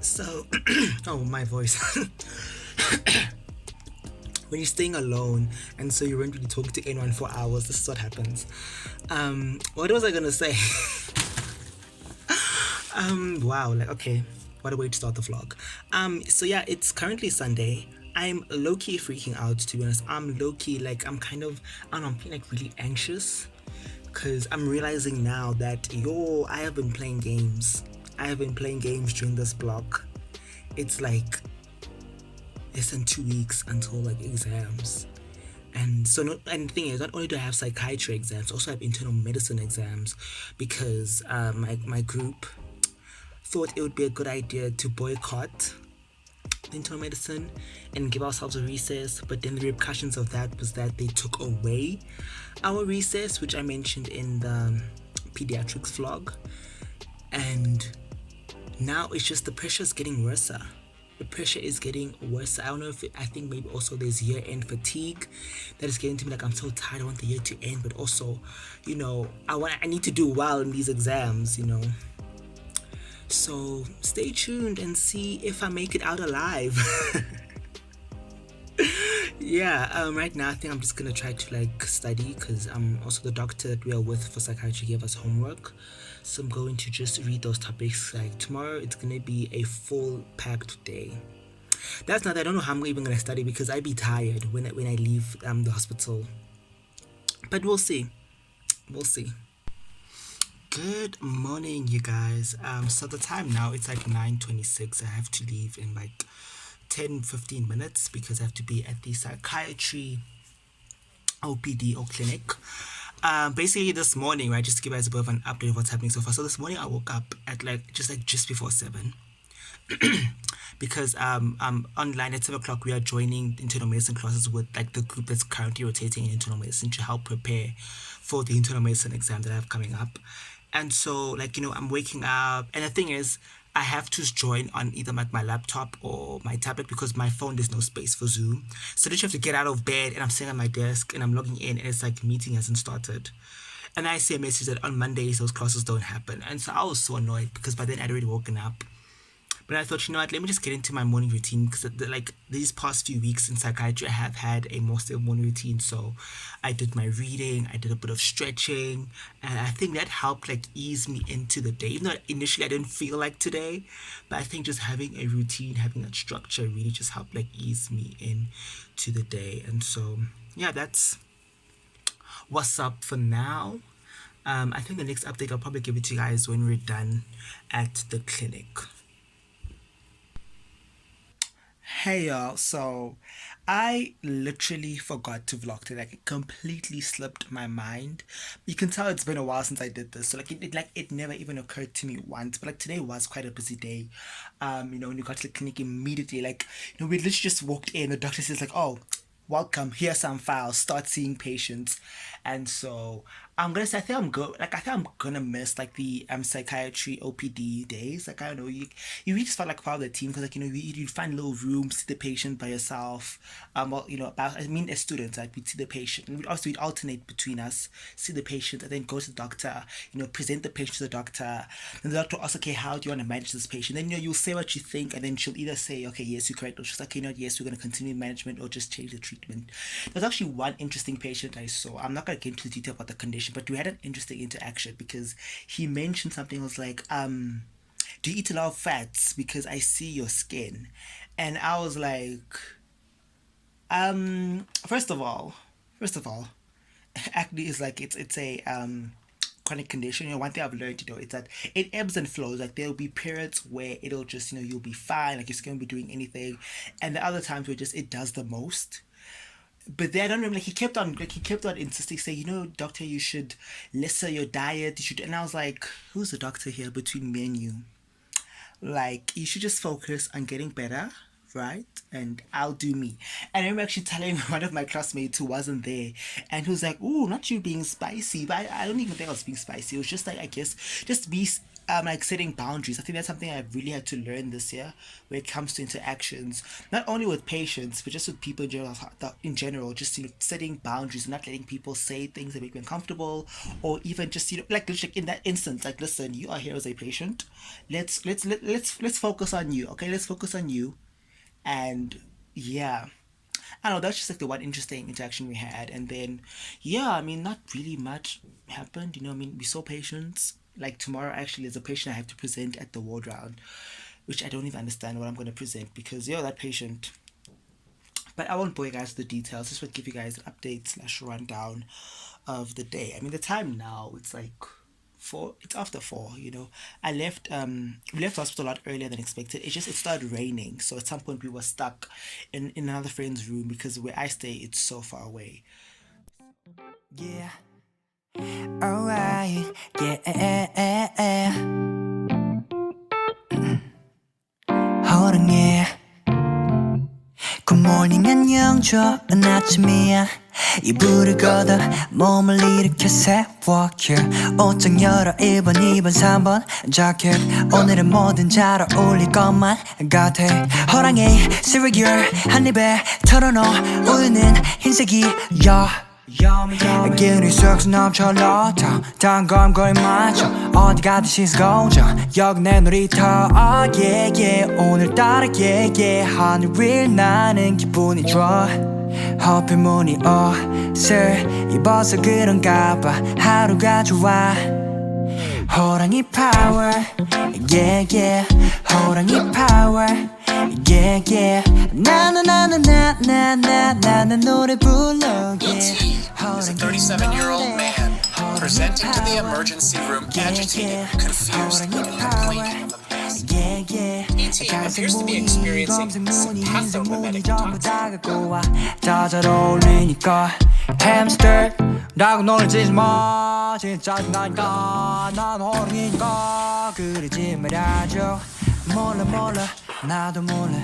So, oh, my voice. When you're staying alone and so you weren't really talking to anyone for hours, this is what happens. What was I gonna say? Wow, like, okay, what a way to start the vlog. So yeah, it's currently Sunday. I'm low key freaking out, to be honest. I'm low key, like, I'm kind of, I don't know, I'm feeling like really anxious because I'm realizing now that, I have been playing games. I have been playing games during this block. It's like less than 2 weeks until like exams. And so, and the thing is, not only do I have psychiatry exams, I also have internal medicine exams because my group thought it would be a good idea to boycott internal medicine and give ourselves a recess. But then the repercussions of that was that they took away our recess, which I mentioned in the pediatrics vlog. And now it's just the pressure is getting worse. The pressure is getting worse. I don't know if I think maybe also there's year end fatigue that is getting to me. Like, I'm so tired. I want the year to end, but also, I need to do well in these exams. So stay tuned and see if I make it out alive. Yeah, right now I think I'm just gonna try to like study because also the doctor that we are with for psychiatry gave us homework. So I'm going to just read those topics. Like tomorrow it's gonna be a full packed day. That's not I don't know how I'm even gonna study because I be tired when I leave the hospital. But we'll see. We'll see. Good morning, you guys. So the time now it's like 9:26. I have to leave in like 10-15 minutes because I have to be at the psychiatry OPD or clinic. Basically this morning, right, just to give you guys a bit of an update of what's happening so far. So this morning I woke up at just before 7 because online at 7 o'clock we are joining internal medicine classes with like the group that's currently rotating in internal medicine to help prepare for the internal medicine exam that I have coming up. And so like I'm waking up, and the thing is I have to join on either like my laptop or my tablet because my phone there's no space for Zoom. So I just have to get out of bed and I'm sitting at my desk and I'm logging in and it's like meeting hasn't started. And I see a message that on Mondays those classes don't happen. And so I was so annoyed because by then I'd already woken up. But I thought, let me just get into my morning routine because, like, these past few weeks in psychiatry, I have had a more stable morning routine. So I did my reading, I did a bit of stretching, and I think that helped, like, ease me into the day. Even though initially I didn't feel like today, but I think just having a routine, having that structure really just helped, like, ease me into the day. And so, yeah, that's what's up for now. I think the next update I'll probably give it to you guys when we're done at the clinic. Hey y'all, so I literally forgot to vlog today. Like it completely slipped my mind. You can tell it's been a while since I did this. So like it never even occurred to me once. But like today was quite a busy day. When you got to the clinic immediately, like, we literally just walked in, the doctor says like, oh, welcome, here's some files, start seeing patients. And so I'm gonna say I think I'm good. Like I think I'm gonna miss like the psychiatry OPD days. Like I don't know, you really just felt like part of the team because like you find little rooms, see the patient by yourself. Well, about I mean as students, like we'd see the patient, and we'd alternate between us, see the patient, and then go to the doctor. Present the patient to the doctor. And the doctor asks, okay, how do you want to manage this patient? Then you'll say what you think, and then she'll either say, okay, yes, you're correct, or she's like, yes, we're gonna continue management, or just change the treatment. There's actually one interesting patient I saw. I'm not gonna get into detail about the condition, but we had an interesting interaction because he mentioned something. Was like, do you eat a lot of fats? Because I see your skin, and I was like, first of all, acne is like it's a chronic condition. One thing I've learned, is that it ebbs and flows. Like there'll be periods where it'll just, you'll be fine, like your skin won't be doing anything, and the other times where just it does the most. But then I don't remember. Like he kept on insisting, saying, doctor, you should lessen your diet. You should, and I was like, who's the doctor here between me and you? Like you should just focus on getting better, right? And I'll do me. And I remember actually telling one of my classmates who wasn't there, and he was like, "Ooh, not you being spicy." But I don't even think I was being spicy. It was just like, I guess, just be. like setting boundaries. I think that's something I've really had to learn this year when it comes to interactions, not only with patients but just with people in general. In general, just setting boundaries and not letting people say things that make me uncomfortable, or even just like in that instance, like, listen, you are here as a patient. Let's focus on you. Okay, let's focus on you. And yeah, I don't know, that's just like the one interesting interaction we had. And then, yeah, I mean, not really much happened. I mean, we saw patients. Like tomorrow, actually, there's a patient I have to present at the ward round, which I don't even understand what I'm going to present because, that patient. But I won't bore you guys with the details. Just want to give you guys an update slash rundown of the day. I mean, the time now, it's like 4, it's after 4, I left, we left hospital a lot earlier than expected. It started raining. So at some point we were stuck in another friend's room because where I stay, it's so far away. Yeah, alright, yeah, 호랑이 굿모닝 안녕 좋은 아침이야 이불을 걷어 몸을 일으켜 세워 yeah. 옷장 열어 1번 2번 3번 자켓 오늘은 뭐든 잘 어울릴 것만 같아 호랑이 시리얼 한 입에 털어넣어 우유는 흰색이야 기운이 쑥쑥 넘쳐러 단검 거의 맞춰 어디 가듯이 고정 여기 내 놀이터 oh yeah yeah 오늘따라 yeah yeah 하늘 위를 나는 기분이 좋아 하필 무늬 옷을 입어서 그런가 봐 하루가 좋아 호랑이 파워 yeah yeah 호랑이 파워 yeah yeah 나는 노래 불러 yeah Is a 37-year-old man presenting to the emergency room agitated, confused, and complaining of a mass. ET appears to be experiencing some pathomimetic toxicity. 다 잘 어울리니까 햄스터라고 놀리지 마 진짜 짜증나니까 난 호랑이니까 그러지 말아줘 몰라 나도 몰라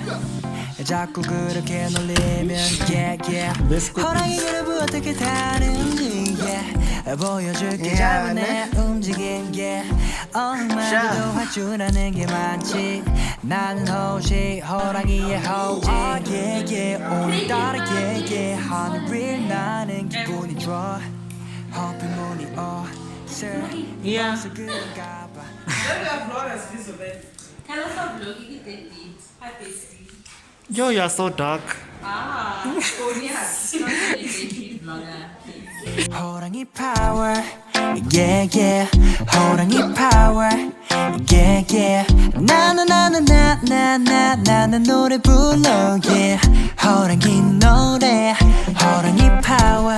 자꾸 그렇게 놀리면 yeah yeah 호랑이 그룹은 어떻게 다른지 yeah 보여줄게 잡은 내 움직임 yeah 말도 할 줄 아는 게 많지 나는 호시 호랑이의 호지 yeah yeah 오늘따라 yeah yeah 하늘 위를 나는 기분이 좋아 하필 무늬 옷을 입어서 그런가 봐 Ela só falou que tem dito. Ai, pesquisa. Yo, you're so dark. 호랑이 파워 yeah yeah 호랑이 파워 yeah yeah 나는 노래 불러 yeah 호랑이 노래 호랑이 파워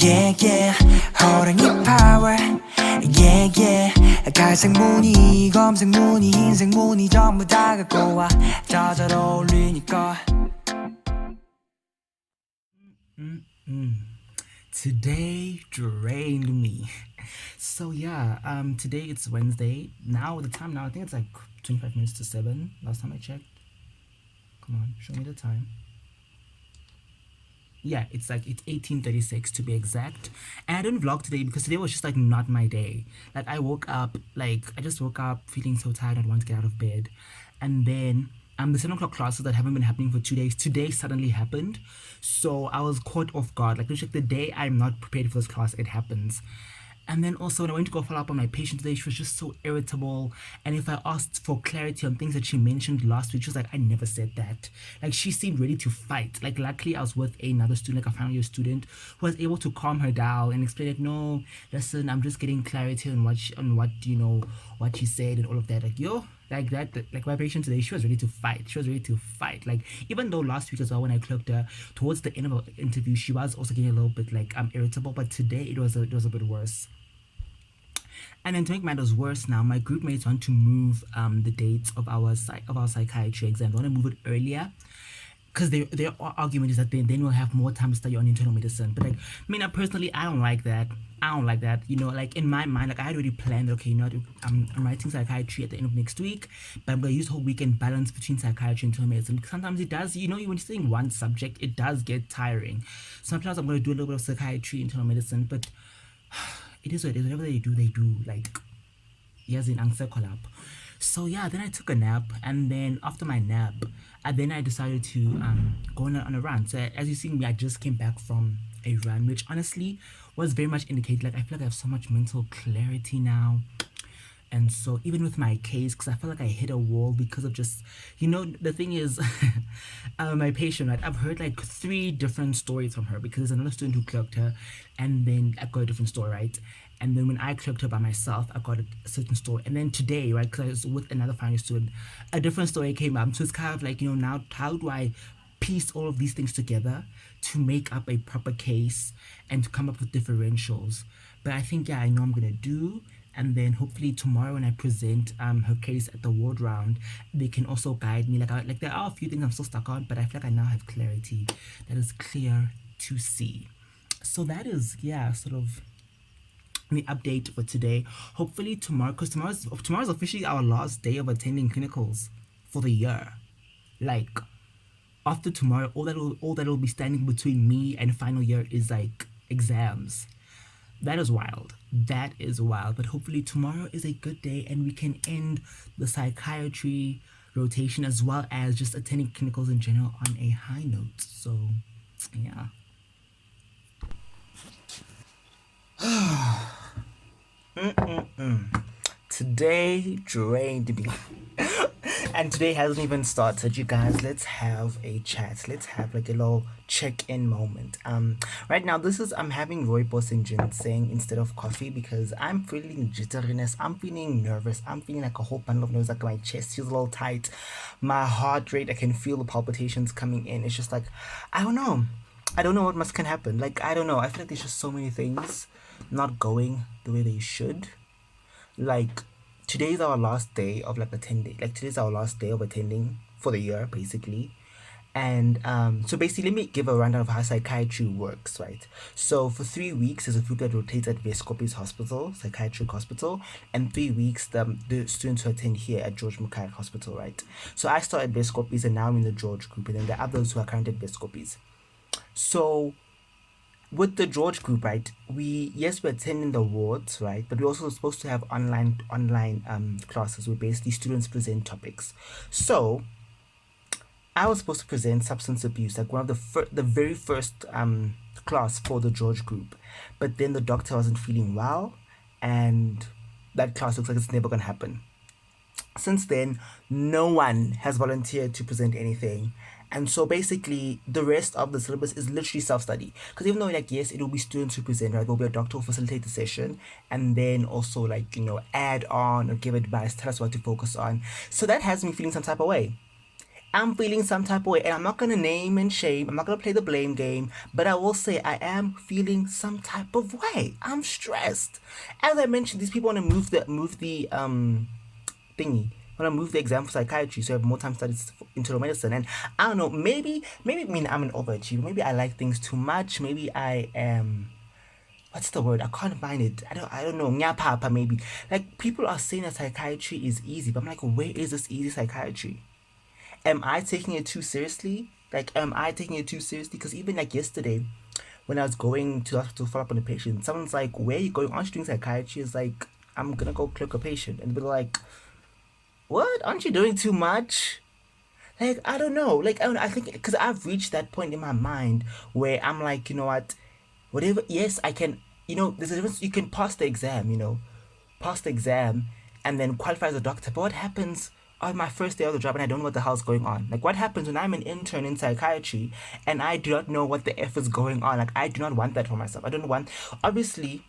yeah yeah 호랑이 파워 yeah yeah 갈색 무늬 검색 무늬 흰색 무늬 전부 다 갖고 와 다 잘 어울리니까 Today drained me. So yeah, today it's Wednesday. Now the time now, I think it's like 25 minutes to 7. Last time I checked. Come on, show me the time. Yeah, it's 18:36 to be exact. And I didn't vlog today because today was just like not my day. Like I just woke up feeling so tired and want to get out of bed. And then the 7 o'clock classes that haven't been happening for 2 days, today suddenly happened. So I was caught off guard. Like literally the day I'm not prepared for this class, it happens. And then also when I went to go follow up on my patient today, she was just so irritable. And if I asked for clarity on things that she mentioned last week, she was like, I never said that. Like she seemed ready to fight. Like luckily I was with another student, like a final year student, who was able to calm her down and explain like, no, listen, I'm just getting clarity on what she said and all of that. Like like that, like my patient today, she was ready to fight. Like even though last week as well when I clocked her towards the end of the interview, she was also getting a little bit like irritable. But today it was a bit worse. And then to make matters worse now, my group mates want to move the dates of our psychiatry exam. They want to move it earlier because their argument is that then we'll have more time to study on internal medicine. But like me, personally, I don't like that. Like in my mind, like I had already planned, okay, I'm writing psychiatry at the end of next week, but I'm going to use the whole weekend balance between psychiatry and internal medicine. Sometimes it does, when you're studying one subject, it does get tiring. Sometimes I'm going to do a little bit of psychiatry, internal medicine, but it is what it is. Whatever they do, like, yazini angisekho lapho. So yeah, then I took a nap, and then after my nap, then I decided to go on a run. So as you see me, I just came back from a run, which honestly was very much indicated. Like I feel like I have so much mental clarity now. And so even with my case, because I feel like I hit a wall because of just, the thing is, my patient, right? I've heard like 3 different stories from her, because there's another student who clerked her, and then I got a different story, right? And then when I clerked her by myself, I got a certain story. And then today, right, because I was with another final student, a different story came up. So it's kind of like, now how do I piece all of these things together to make up a proper case and to come up with differentials? But I think, yeah, I know I'm going to do. And then hopefully tomorrow when I present her case at the ward round, they can also guide me. Like there are a few things I'm still stuck on, but I feel like I now have clarity that is clear to see. So that is, yeah, sort of the update for today. Hopefully tomorrow, because tomorrow's officially our last day of attending clinicals for the year. Like after tomorrow, all that will be standing between me and final year is like exams. That is wild. That is wild. But hopefully tomorrow is a good day and we can end the psychiatry rotation as well as just attending clinicals in general on a high note. So, yeah. Today drained me. And today hasn't even started, you guys. Let's have a chat. Let's have like a little check-in moment. Right now I'm having rooibos and ginseng instead of coffee because I'm feeling jitteriness. I'm feeling nervous. I'm feeling like a whole bundle of nerves. Like my chest feels a little tight. My heart rate, I can feel the palpitations coming in. It's just like, I don't know what can happen. Like, I don't know. I feel like there's just so many things not going the way they should. Like, today's our last day of like attending. Like, today's our last day of attending for the year, basically. And so basically, let me give a rundown of how psychiatry works, right? So for 3 weeks, there's a group that rotates at Vescopi's Hospital, Psychiatric Hospital, and 3 weeks, the students who attend here at George Mukai Hospital, right? So I started at Vescopi's and now I'm in the George group, and then there are others who are currently at Vescopi's. So with the George group, right, we're attending the wards, right, but we're also supposed to have online classes where basically students present topics. So I was supposed to present substance abuse, like one of the very first class for the George group, but then the doctor wasn't feeling well, and that class looks like it's never gonna happen. Since then, no one has volunteered to present anything. And so basically, the rest of the syllabus is literally self-study. Because even though, like, yes, it will be students who present, right? There will be a doctor who facilitate the session. And then also, like, add on or give advice, tell us what to focus on. So that has me feeling some type of way. I'm feeling some type of way. And I'm not going to name and shame. I'm not going to play the blame game. But I will say I am feeling some type of way. I'm stressed. As I mentioned, these people want to move the thingy. Want to move the exam for psychiatry so I have more time to study internal medicine. And I don't know, maybe I'm an overachiever. Maybe I like things too much. Maybe I am, what's the word? I can't find it. I don't know. Nyapapa maybe. Like, people are saying that psychiatry is easy, but I'm like, where is this easy psychiatry? Am I taking it too seriously? Because even like yesterday, when I was going to the hospital to follow up on a patient, someone's like, where are you going? Aren't you doing psychiatry? It's like, I'm gonna go clerk a patient. And they're like, what? Aren't you doing too much? Like, I don't know. Like, I think because I've reached that point in my mind where I'm like, you know what? Whatever. Yes, I can. There's a difference. You can pass the exam. And then qualify as a doctor. But what happens on my first day of the job and I don't know what the hell's going on? Like, what happens when I'm an intern in psychiatry and I do not know what the F is going on? Like, I do not want that for myself. I don't want. Obviously,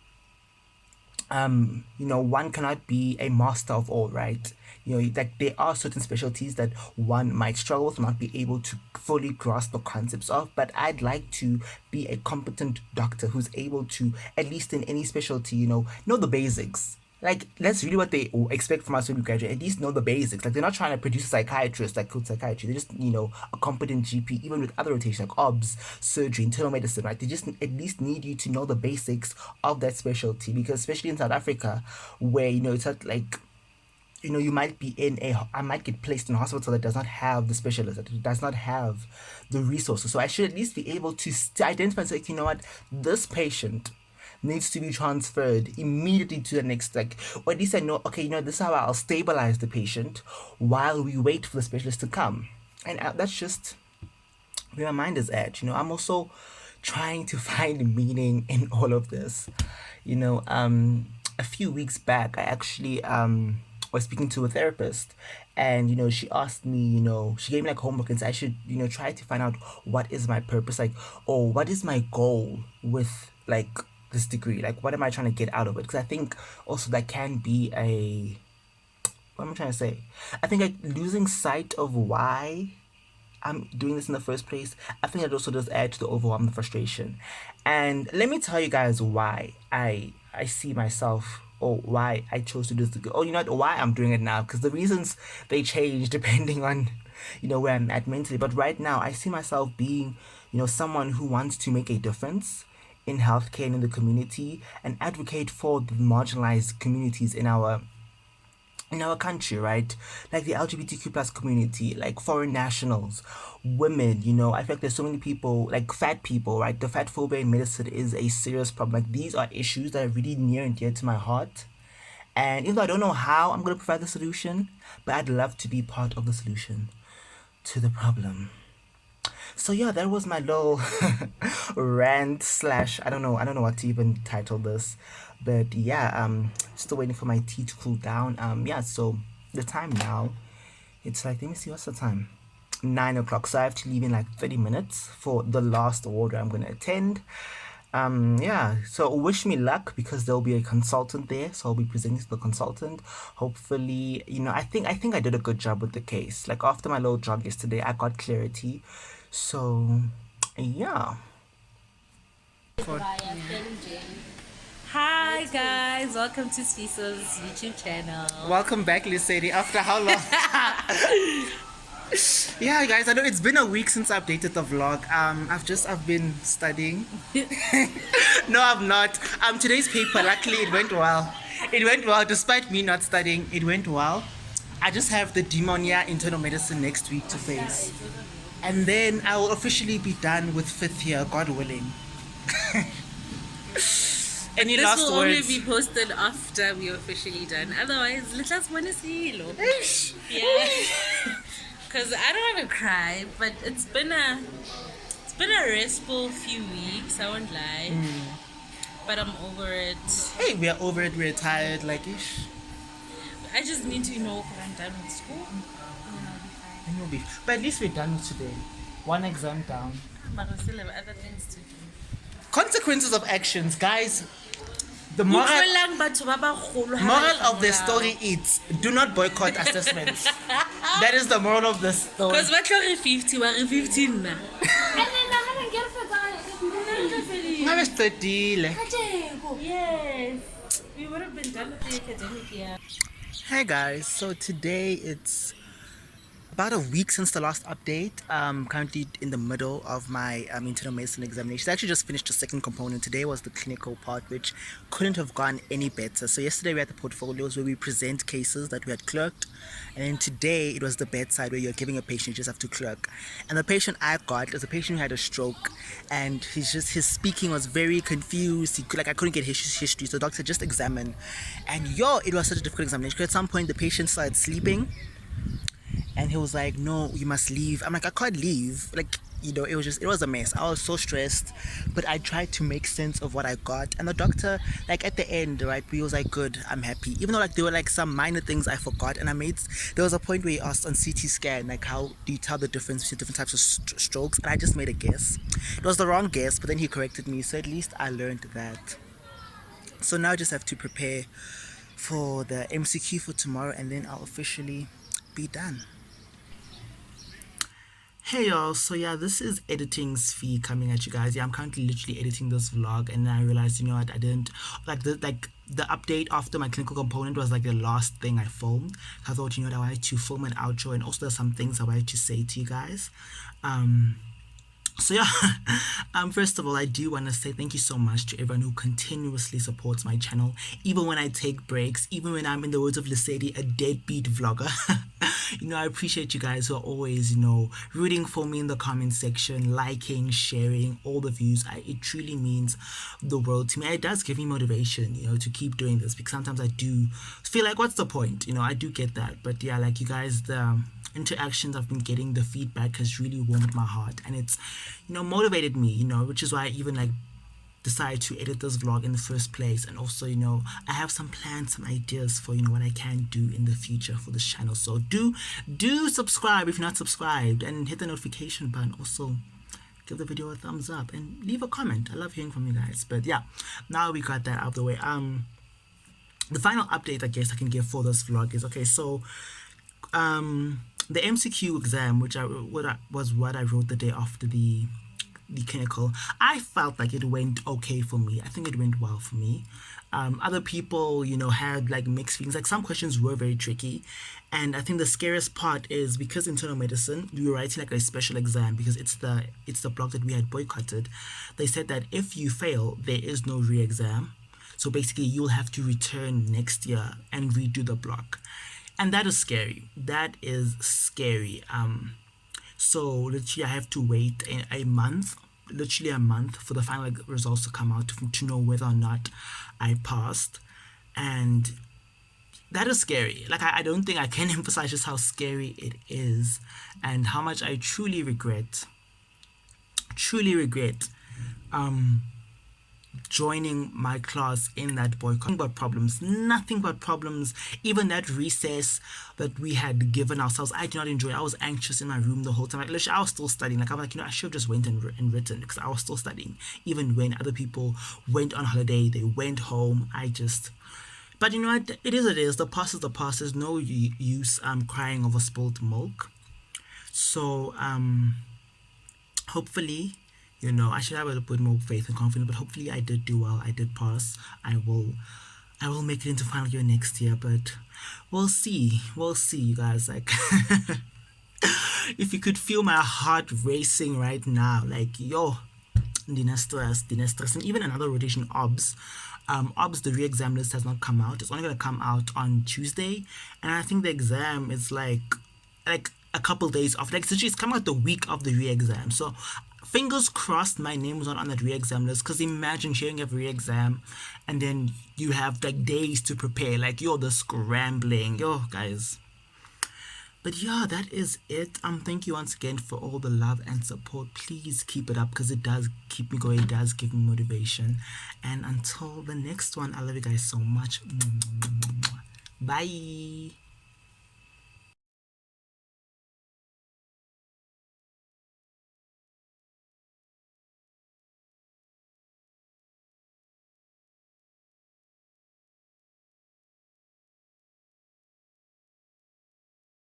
one cannot be a master of all, right? Like, there are certain specialties that one might struggle with, not be able to fully grasp the concepts of, but I'd like to be a competent doctor who's able to, at least in any specialty, know the basics. Like, that's really what they expect from us when we graduate. At least know the basics. Like, they're not trying to produce a psychiatrist like code psychiatry. They just, a competent GP, even with other rotations like OBS, surgery, internal medicine, right? They just at least need you to know the basics of that specialty. Because especially in South Africa, where, it's not like, you might be I might get placed in a hospital that does not have the specialist, that does not have the resources. So I should at least be able to identify and say, you know what, this patient, needs to be transferred immediately to the next, like, or at least I know, okay, this is how I'll stabilize the patient while we wait for the specialist to come. And that's just where my mind is at. I'm also trying to find meaning in all of this. A few weeks back, I actually was speaking to a therapist, and she asked me, she gave me like homework and said I should try to find out what is my purpose, like, or what is my goal with like this degree, like what am I trying to get out of it, because I think also that can be a, what am I trying to say, I think like losing sight of why I'm doing this in the first place. I think it also does add to the overwhelm and frustration. And let me tell you guys why I see myself, or why I chose to do this. Oh, why I'm doing it now, because the reasons they change depending on where I'm at mentally. But right now I see myself being someone who wants to make a difference in healthcare and in the community, and advocate for the marginalized communities in our country, right? Like the LGBTQ plus community, like foreign nationals, women. I feel like there's so many people, like fat people, right? The fat phobia in medicine is a serious problem. Like these are issues that are really near and dear to my heart. And even though I don't know how I'm going to provide the solution, but I'd love to be part of the solution to the problem. So yeah, that was my little rant slash, I don't know what to even title this. But yeah, still waiting for my tea to cool down. Yeah, so the time now, it's like, let me see, what's the time? 9 o'clock. So I have to leave in like 30 minutes for the last award I'm gonna attend. Yeah, so wish me luck, because there'll be a consultant there, so I'll be presenting to the consultant. Hopefully, I think I did a good job with the case. Like after my little jog yesterday, I got clarity. So yeah. Hi guys, welcome to Spiso's YouTube channel. Welcome back, Lisady. After how long? Yeah, guys, I know it's been a week since I updated the vlog. I've been studying. No, I'm not. Today's paper, luckily it went well. It went well despite me not studying. It went well. I just have the demonia internal medicine next week to face, and then I will officially be done with 5th year, God willing. Any This last will words? only be posted after we're officially done. Otherwise, let's monisilo. Yeah. Because I don't want to cry, but it's been a restful few weeks, I won't lie. But I'm over it. Hey, we are over it. We're tired, like ish. I just need to know when I'm done with school. And you'll be. But at least we're done with today. One exam down. But I still have other things to do. Consequences of actions, guys. The moral of the story is do not boycott assessments. That is the moral of the story. Because what are 50? We're 15 now. Yes. We would have been done with the academic year. Hey guys, so today it's about a week since the last update. Currently in the middle of my internal medicine examination. I actually just finished the second component. Today was the clinical part, which couldn't have gone any better. So yesterday we had the portfolios where we present cases that we had clerked, and then today it was the bedside where you're giving a patient, you just have to clerk. And the patient I got is a patient who had a stroke, and his speaking was very confused. I couldn't get his history, so the doctor just examined, and it was such a difficult examination because at some point the patient started sleeping. And he was like, no, you must leave. I'm like, I can't leave. Like, it was a mess. I was so stressed, but I tried to make sense of what I got. And the doctor, like at the end, right, he was like, good, I'm happy. Even though like there were like some minor things I forgot. And there was a point where he asked on CT scan, like, how do you tell the difference between different types of strokes? And I just made a guess. It was the wrong guess, but then he corrected me. So at least I learned that. So now I just have to prepare for the MCQ for tomorrow, and then I'll officially be done. Hey y'all, so yeah, this is editing's fee coming at you guys. Yeah, I'm currently literally editing this vlog, and then I realized, what, I didn't like the update after my clinical component was like the last thing I filmed. I thought, I wanted to film an outro, and also there's some things I wanted to say to you guys. So yeah, first of all, I do want to say thank you so much to everyone who continuously supports my channel, even when I take breaks, even when I'm, in the words of Lesedi, a deadbeat vlogger. I appreciate you guys who are always, rooting for me in the comment section, liking, sharing, all the views. It truly means the world to me. It does give me motivation, to keep doing this, because sometimes I do feel like, what's the point? I do get that, but yeah, like you guys, the interactions I've been getting, the feedback has really warmed my heart, and it's motivated me, which is why I even like decided to edit this vlog in the first place. And also, I have some plans, some ideas for what I can do in the future for this channel. So do subscribe if you're not subscribed, and hit the notification button. Also give the video a thumbs up and leave a comment. I love hearing from you guys. But yeah, now we got that out of the way. The final update I guess I can give for this vlog is, okay, so the MCQ exam, which was what I wrote the day after the clinical, I felt like it went okay for me. I think it went well for me. Other people, had like mixed feelings. Like some questions were very tricky, and I think the scariest part is because internal medicine, we were writing like a special exam because it's the block that we had boycotted. They said that if you fail, there is no re-exam. So basically, you'll have to return next year and redo the block. And that is scary. That is scary. So literally I have to wait a month for the final results to come out to know whether or not I passed. And that is scary. Like I don't think I can emphasize just how scary it is, and how much I truly regret joining my class in that boycott. Nothing but problems. Even that recess that we had given ourselves, I did not enjoy. I was anxious in my room the whole time. Like literally, I was still studying. Like I'm like, I should have just went and written, because I was still studying. Even when other people went on holiday, they went home. But you know what? It is. The past is the past. There's no use crying over spilled milk. So hopefully, I should have a little bit more faith and confidence, but hopefully I did do well. I did pass. I will make it into final year next year, but we'll see, you guys. Like, if you could feel my heart racing right now, like, yo, Dina stress. And even another rotation, OBS, the re-exam list has not come out. It's only going to come out on Tuesday, and I think the exam is like a couple days off. Like, it's coming out the week of the re-exam, so fingers crossed my name was not on that re-exam list, because imagine sharing a re-exam and then you have like days to prepare. Like, the scrambling, guys. But yeah, that is it. Thank you once again for all the love and support. Please keep it up, because it does keep me going. It does give me motivation. And until the next one, I love you guys so much. Bye.